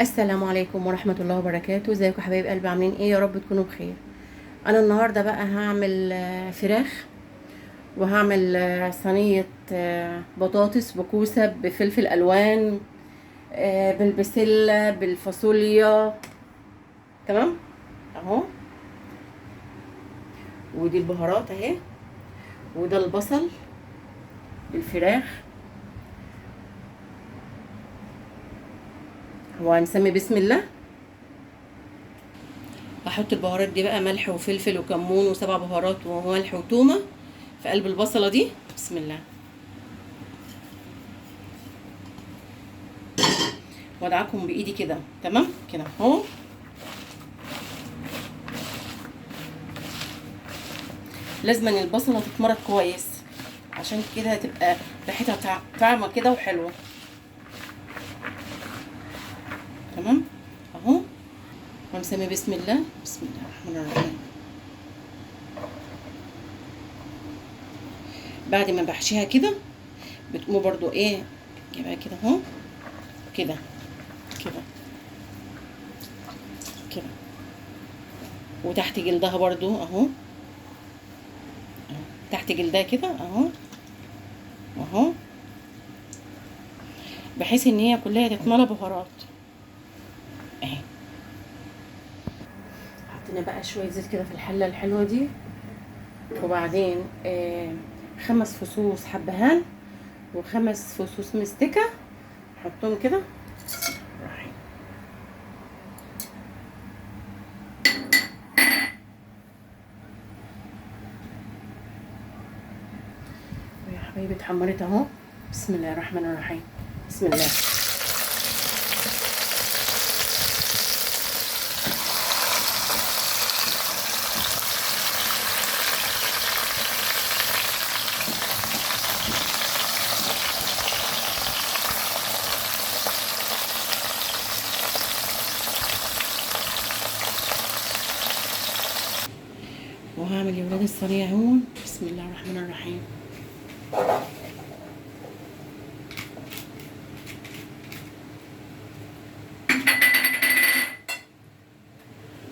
السلام عليكم ورحمة الله وبركاته. ازيكم حبايب قلبي؟ عاملين ايه؟ يا رب تكونوا بخير. انا النهاردة بقى هعمل فراخ، وهعمل صينية بطاطس بكوسة بفلفل الوان، بالبسلة بالفاصوليا. تمام اهو. ودي البهارات اهي، وده البصل بالفراخ. وهنسمي بسم الله. هحط البهارات دي بقى، ملح وفلفل وكمون وسبع بهارات وملح وتومة في قلب البصلة دي. بسم الله. وادعكهم بايدي كده، تمام كده اهو. لازم ان البصله تتمرط كويس، عشان كده تبقى ريحتها طعمه كده وحلوه. تمام اهو. ونسمي بسم الله. بسم الله الرحمن الرحيم. بعد ما بحشيها كده بتقوموا برضو ايه، جايبها كده اهو، كده كده كده، وتحت جلدها برضو اهو، تحت جلدها كده اهو اهو، بحيث ان هي كلها تتملى بهارات اهي. حطينا بقى شويه زيت كده في الحله الحلوه دي، وبعدين 5 فصوص حبهان و5 فصوص مستكه، نحطهم كده. يا حبايبي اتحمرت اهو. بسم الله الرحمن الرحيم. بسم الله. وهعمل يا ولاد الصينيه اهو. بسم الله الرحمن الرحيم.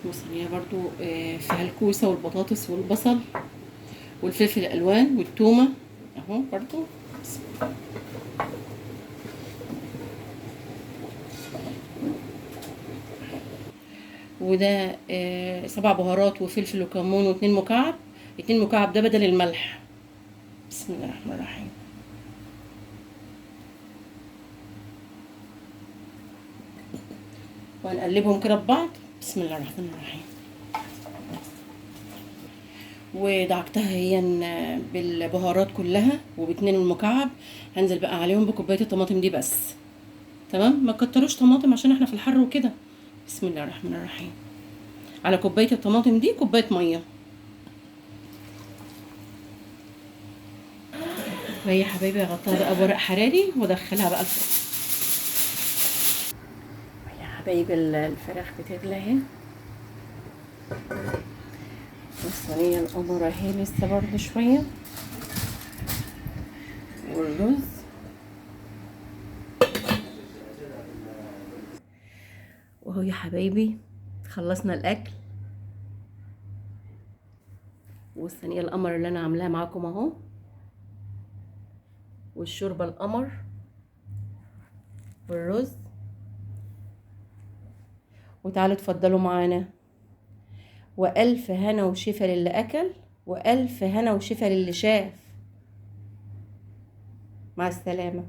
والصينيه برضو فيها الكوسه والبطاطس والبصل والفلفل الالوان والتومه اهو برضو. بسم الله. وده 7 بهارات وفلفل وكمون واتنين مكعب. 2 مكعب ده بدل الملح. بسم الله الرحمن الرحيم. وهنقلبهم كده ببعض. بسم الله الرحمن الرحيم. ودعكتها هي بالبهارات كلها وب2 المكعب. هنزل بقى عليهم بكوبايه الطماطم دي بس. تمام، ما تكتروش طماطم عشان احنا في الحر وكده. بسم الله الرحمن الرحيم. على كوبايه الطماطم دي كوبايه ميه. وهي حبايبي اغطيها بقى بورق حراري وادخلها بقى الفرن. يا حبايبي الفراخ بتغلى اهي، والصينيه القمر اهي لسه برضه شويه، والرز. وهو يا حبايبي خلصنا الاكل، والصينيه القمر اللي انا عاملاها معاكم اهو، والشوربه القمر والرز. وتعالوا اتفضلوا معانا. والف هنا وشفا للي اكل، والف هنا وشفا للي شاف. مع السلامه.